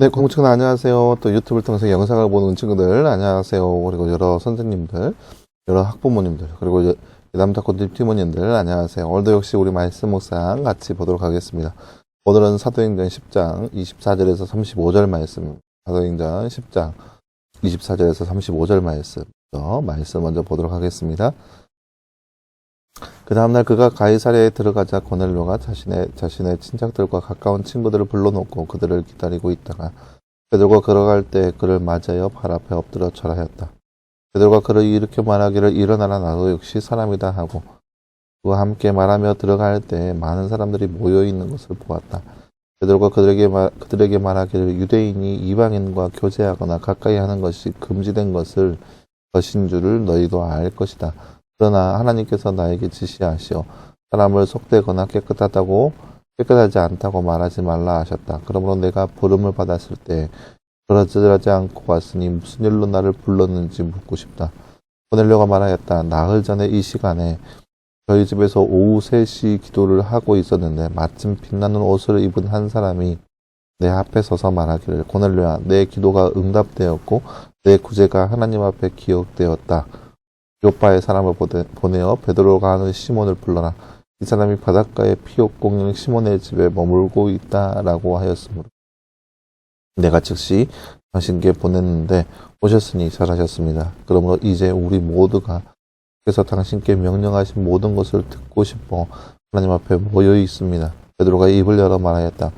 네, 공부친구들 안녕하세요. 또 유튜브를 통해서 영상을 보는 친구들 안녕하세요. 그리고 여러 선생님들, 여러 학부모님들, 그리고 남자코님 팀원님들 안녕하세요. 오늘도 역시 우리 말씀 묵상 같이 보도록 하겠습니다. 오늘은 사도행전 10장 24절에서 35절 말씀, 사도행전 10장 24절에서 35절 말씀 먼저 보도록 하겠습니다. 그 다음날 그가 가이사랴에 들어가자 고넬료가 자신의 친척들과 가까운 친구들을 불러놓고 그들을 기다리고 있다가 베드로가 걸어갈 때 그를 맞이하여 발 앞에 엎드려 절하였다. 베드로가 그를 일으켜 말하기를 일어나라 나도 역시 사람이다 하고 그와 함께 말하며 들어갈 때 많은 사람들이 모여 있는 것을 보았다. 베드로가 그들에게 말하기를 유대인이 이방인과 교제하거나 가까이 하는 것이 금지된 것인 줄을 너희도 알 것이다. 그러나 하나님께서 나에게 지시하시어 사람을 속되거나 깨끗하지 않다고 말하지 말라 하셨다. 그러므로 내가 부름을 받았을 때 그러지 않고 왔으니 무슨 일로 나를 불렀는지 묻고 싶다. 고넬료가 말하였다. 나흘 전에 이 시간에 저희 집에서 오후 3시 기도를 하고 있었는데 마침 빛나는 옷을 입은 한 사람이 내 앞에 서서 말하기를 고넬료야, 내 기도가 응답되었고 내 구제가 하나님 앞에 기억되었다. 요빠에 사람을 보내어 베드로가 하는 시몬을 불러라. 이 사람이 바닷가의 피옥공룡 시몬의 집에 머물고 있다라고 하였으므로 내가 즉시 당신께 보냈는데 오셨으니 잘하셨습니다. 그러므로 이제 우리 모두가 그래서 당신께 명령하신 모든 것을 듣고 싶어 하나님 앞에 모여 있습니다. 베드로가 입을 열어 말하였다.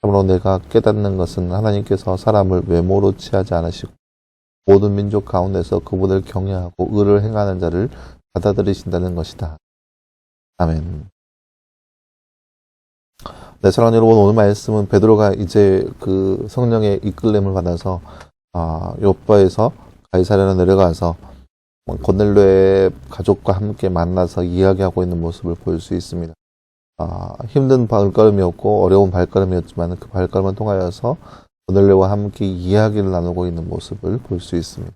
참으로 내가 깨닫는 것은 하나님께서 사람을 외모로 취하지 않으시고 모든 민족 가운데서 그분을 경외하고 의를 행하는 자를 받아들이신다는 것이다. 아멘. 네, 사랑하는 여러분, 오늘 말씀은 베드로가 이제 그 성령의 이끌림을 받아서 요빠에서 가이사랴로 내려가서 고넬료의 가족과 함께 만나서 이야기하고 있는 모습을 볼 수 있습니다. 힘든 발걸음이었고 어려운 발걸음이었지만 그 발걸음을 통하여서 고넬료와 함께 이야기를 나누고 있는 모습을 볼 수 있습니다.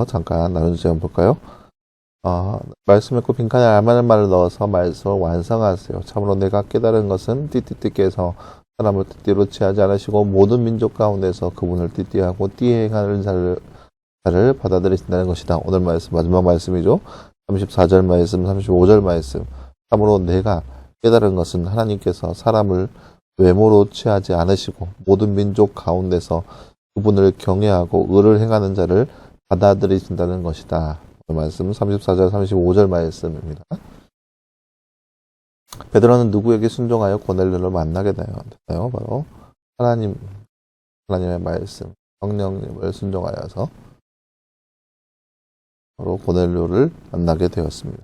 잠깐 나눠주시 한번 볼까요? 말씀 읽고 빈칸에 알만한 말을 넣어서 말씀을 완성하세요. 참으로 내가 깨달은 것은 띠띠띠께서 사람을 띠띠로 취하지 않으시고 모든 민족 가운데서 그분을 띠띠하고 띠행하는 자를 받아들이신다는 것이다. 오늘 말씀 마지막 말씀이죠. 34절 말씀, 35절 말씀. 참으로 내가 깨달은 것은 하나님께서 사람을 외모로 취하지 않으시고 모든 민족 가운데서 그분을 경외하고 의를 행하는 자를 받아들이신다는 것이다. 그 말씀 34절 35절 말씀입니다. 베드로는 누구에게 순종하여 고넬료를 만나게 되나요? 바로 하나님의 말씀, 성령님을 순종하여서 바로 고넬료를 만나게 되었습니다.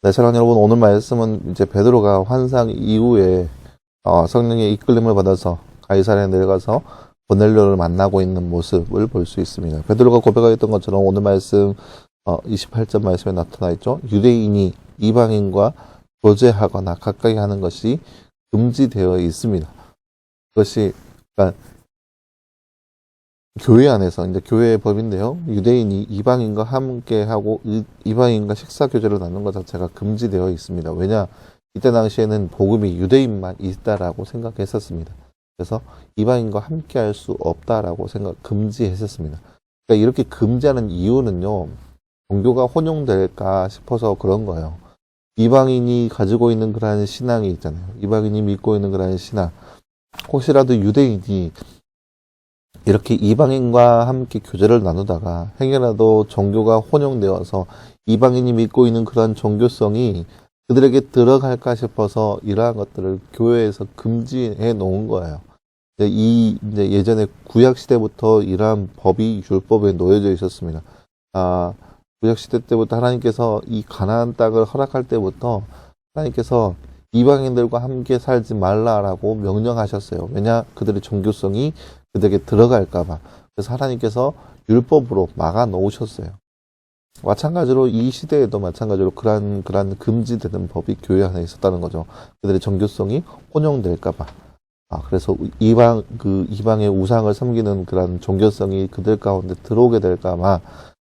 네, 사랑하는 여러분, 오늘 말씀은 이제 베드로가 환상 이후에 성령의 이끌림을 받아서 가이사랴에 내려가서 고넬료를 만나고 있는 모습을 볼 수 있습니다. 베드로가 고백하였던 것처럼 오늘 말씀 28절 말씀에 나타나 있죠. 유대인이 이방인과 교제하거나 가까이 하는 것이 금지되어 있습니다. 그것이 그러니까 교회 안에서 이제 교회의 법인데요. 유대인이 이방인과 함께하고 이방인과 식사 교제를 나누는 것 자체가 금지되어 있습니다. 왜냐? 이때 당시에는 복음이 유대인만 있다라고 생각했었습니다. 그래서 이방인과 함께할 수 없다라고 금지했었습니다. 그러니까 이렇게 금지하는 이유는요. 종교가 혼용될까 싶어서 그런 거예요. 이방인이 가지고 있는 그러한 신앙이 있잖아요. 이방인이 믿고 있는 그러한 신앙. 혹시라도 유대인이 이렇게 이방인과 함께 교제를 나누다가 행여라도 종교가 혼용되어서 이방인이 믿고 있는 그런 종교성이 그들에게 들어갈까 싶어서 이러한 것들을 교회에서 금지해 놓은 거예요. 이제 예전에 구약 시대부터 이러한 법이 율법에 놓여져 있었습니다. 구약 시대 때부터 하나님께서 이 가나안 땅을 허락할 때부터 하나님께서 이방인들과 함께 살지 말라라고 명령하셨어요. 왜냐? 그들의 종교성이 그들에게 들어갈까봐. 그래서 하나님께서 율법으로 막아 놓으셨어요. 마찬가지로 이 시대에도 마찬가지로 그러한 금지되는 법이 교회 안에 있었다는 거죠. 그들의 종교성이 혼용될까봐. 그래서 이방의 우상을 섬기는 그런 종교성이 그들 가운데 들어오게 될까봐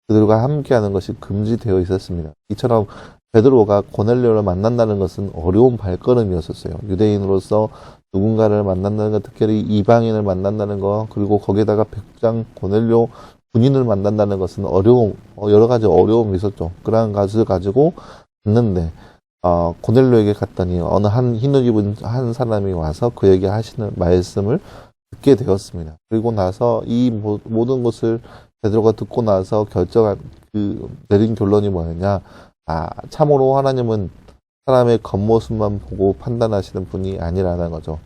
그들과 함께하는 것이 금지되어 있었습니다. 이처럼 베드로가 고넬료를 만난다는 것은 어려운 발걸음이었었어요. 유대인으로서 누군가를 만난다는 것, 특별히 이방인을 만난다는 거, 그리고 거기에다가 백부장 고넬료 군인을 만난다는 것은 여러 가지 어려움이 있었죠. 그러한 것을 가지고 갔는데, 고넬료에게 갔더니 어느 흰옷 입은 한 사람이 와서 그에게 하시는 말씀을 듣게 되었습니다. 그리고 나서 이 모든 것을 베드로가 듣고 나서 내린 결론이 뭐였냐? 참으로 하나님은 사람의 겉모습만 보고 판단하시는 분이 아니라는 거죠.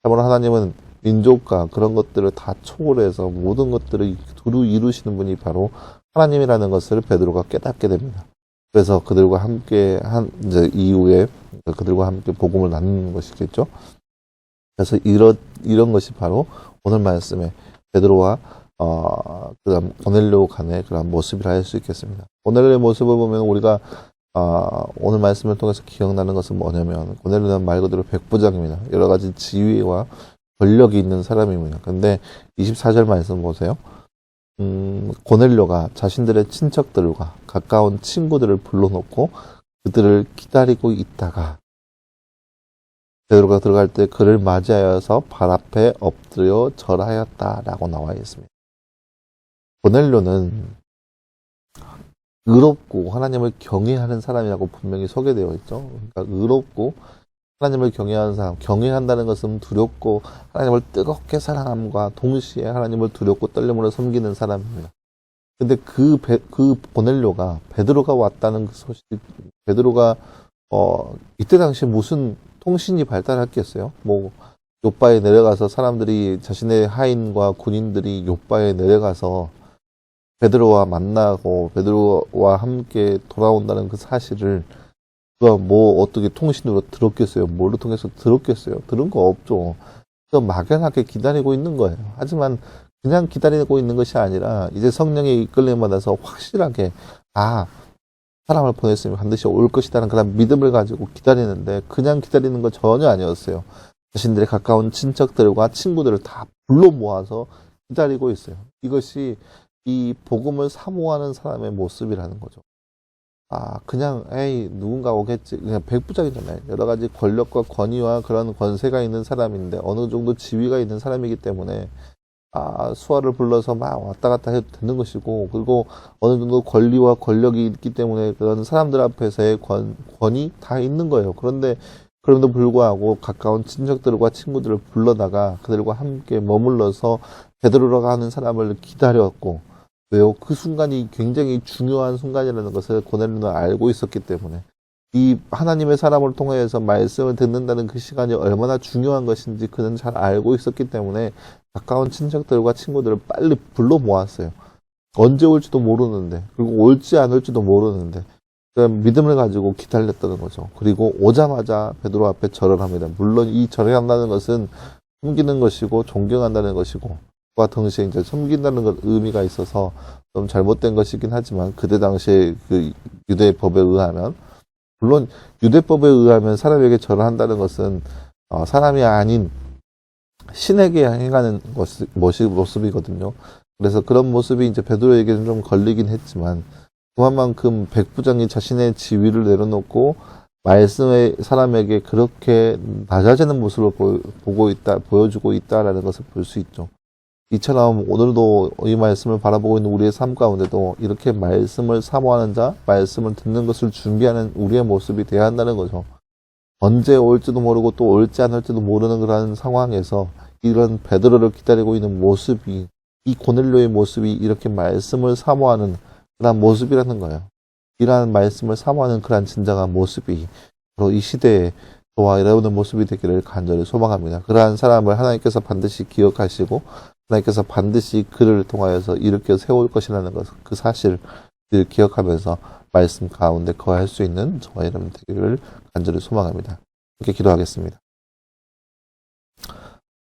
참으로 하나님은 민족과 그런 것들을 다 초월해서 모든 것들을 두루 이루시는 분이 바로 하나님이라는 것을 베드로가 깨닫게 됩니다. 그래서 그들과 함께 이제 이후에 그들과 함께 복음을 나누는 것이겠죠. 그래서 이런 것이 바로 오늘 말씀에 베드로와 그다음 고넬료 간의 그런 모습이라 할 수 있겠습니다. 고넬료의 모습을 보면 우리가 오늘 말씀을 통해서 기억나는 것은 뭐냐면 고넬료는 말 그대로 백부장입니다. 여러 가지 지위와 권력이 있는 사람입니다. 근데 24절 말씀 보세요. 고넬료가 자신들의 친척들과 가까운 친구들을 불러놓고 그들을 기다리고 있다가 베드로가 들어갈 때 그를 맞이하여서 발 앞에 엎드려 절하였다라고 나와 있습니다. 고넬료는 의롭고 하나님을 경외하는 사람이라고 분명히 소개되어 있죠. 그러니까 의롭고 하나님을 경외하는 사람, 경외한다는 것은 두렵고 하나님을 뜨겁게 사랑함과 동시에 하나님을 두렵고 떨림으로 섬기는 사람입니다. 근데 그 고넬료가 베드로가 왔다는 그 소식, 베드로가 이때 당시 무슨 통신이 발달했겠어요? 요바에 내려가서 사람들이 자신의 하인과 군인들이 요바에 내려가서 베드로와 만나고 베드로와 함께 돌아온다는 그 사실을 그가 어떻게 통신으로 들었겠어요? 뭘로 통해서 들었겠어요? 들은 거 없죠. 그가 막연하게 기다리고 있는 거예요. 하지만 그냥 기다리고 있는 것이 아니라 이제 성령의 이끌림 받아서 확실하게 사람을 보냈으면 반드시 올 것이라는 그런 믿음을 가지고 기다리는데 그냥 기다리는 건 전혀 아니었어요. 자신들의 가까운 친척들과 친구들을 다 불러 모아서 기다리고 있어요. 이것이 이 복음을 사모하는 사람의 모습이라는 거죠. 그냥 누군가 오겠지. 그냥 백부장이잖아요. 여러 가지 권력과 권위와 그런 권세가 있는 사람인데 어느 정도 지위가 있는 사람이기 때문에 수하를 불러서 막 왔다 갔다 해도 되는 것이고, 그리고 어느 정도 권리와 권력이 있기 때문에 그런 사람들 앞에서의 권이 다 있는 거예요. 그런데 그럼에도 불구하고 가까운 친척들과 친구들을 불러다가 그들과 함께 머물러서 베드로라고 하는 사람을 기다렸고, 왜요? 그 순간이 굉장히 중요한 순간이라는 것을 고넬료는 알고 있었기 때문에 이 하나님의 사람을 통해서 말씀을 듣는다는 그 시간이 얼마나 중요한 것인지 그는 잘 알고 있었기 때문에 가까운 친척들과 친구들을 빨리 불러 모았어요. 언제 올지도 모르는데, 그리고 올지 안 올지도 모르는데 믿음을 가지고 기다렸다는 거죠. 그리고 오자마자 베드로 앞에 절을 합니다. 물론 이 절을 한다는 것은 숨기는 것이고 존경한다는 것이고 과 동시에 이제 섬긴다는 것 의미가 있어서 좀 잘못된 것이긴 하지만 그때 당시에 그 유대법에 의하면, 물론 유대법에 의하면 사람에게 절을 한다는 것은 사람이 아닌 신에게 행하는 모습이거든요. 그래서 그런 모습이 이제 베드로에게는 좀 걸리긴 했지만 그만큼 백부장이 자신의 지위를 내려놓고 말씀의 사람에게 그렇게 낮아지는 모습을 보여주고 있다라는 것을 볼 수 있죠. 이처럼 오늘도 이 말씀을 바라보고 있는 우리의 삶 가운데도 이렇게 말씀을 사모하는 자, 말씀을 듣는 것을 준비하는 우리의 모습이 되어야 한다는 거죠. 언제 올지도 모르고 또 올지 안 올지도 모르는 그런 상황에서 이런 베드로를 기다리고 있는 모습이, 이 고넬료의 모습이 이렇게 말씀을 사모하는 그런 모습이라는 거예요. 이러한 말씀을 사모하는 그런 진정한 모습이 바로 이 시대에 저와 여러분의 모습이 되기를 간절히 소망합니다. 그러한 사람을 하나님께서 반드시 기억하시고 하나님께서 반드시 그를 통하여서 일으켜 세울 것이라는 것, 그 사실을 기억하면서 말씀 가운데 거할 수 있는 저와 여러분 되기를 간절히 소망합니다. 이렇게 기도하겠습니다.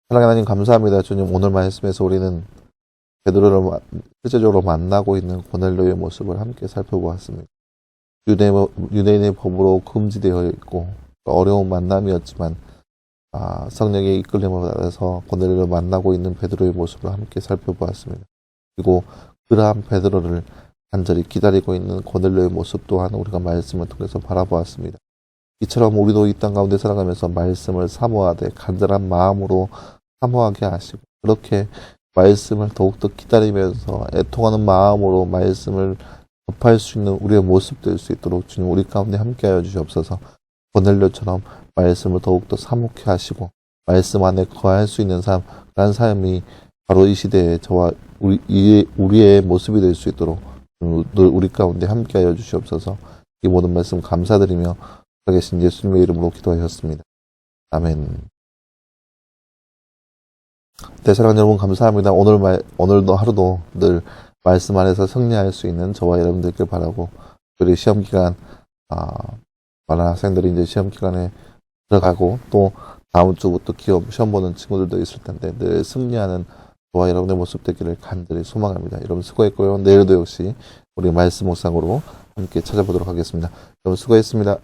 사랑하는 하나님 감사합니다. 주님, 오늘 말씀에서 우리는 베드로를 실제적으로 만나고 있는 고넬료의 모습을 함께 살펴보았습니다. 유대인의 법으로 금지되어 있고 어려운 만남이었지만 성령의 이끌림을 받아서 고넬료를 만나고 있는 베드로의 모습을 함께 살펴보았습니다. 그리고 그러한 베드로를 간절히 기다리고 있는 고넬료의 모습 또한 우리가 말씀을 통해서 바라보았습니다. 이처럼 우리도 이 땅 가운데 살아가면서 말씀을 사모하되 간절한 마음으로 사모하게 하시고 그렇게 말씀을 더욱더 기다리면서 애통하는 마음으로 말씀을 접할 수 있는 우리의 모습 될 수 있도록 주님 우리 가운데 함께하여 주시옵소서. 고넬료처럼 말씀을 더욱더 사모케 하시고 말씀 안에 거할 수 있는 삶, 그런 삶이 바로 이 시대에 저와 우리의 모습이 될 수 있도록 늘 우리 가운데 함께하여 주시옵소서. 이 모든 말씀 감사드리며 살아계신 예수님의 이름으로 기도하셨습니다. 아멘. 네, 사랑하는 여러분 감사합니다. 오늘도 하루도 늘 말씀 안에서 승리할 수 있는 저와 여러분들께 바라고, 우리 시험 기간, 많은 학생들이 이제 시험 기간에 들어가고, 또 다음 주부터 시험 보는 친구들도 있을 텐데, 늘 승리하는 저와 여러분의 모습 되기를 간절히 소망합니다. 여러분 수고했고요. 내일도 역시 우리 말씀 묵상으로 함께 찾아보도록 하겠습니다. 여러분 수고했습니다.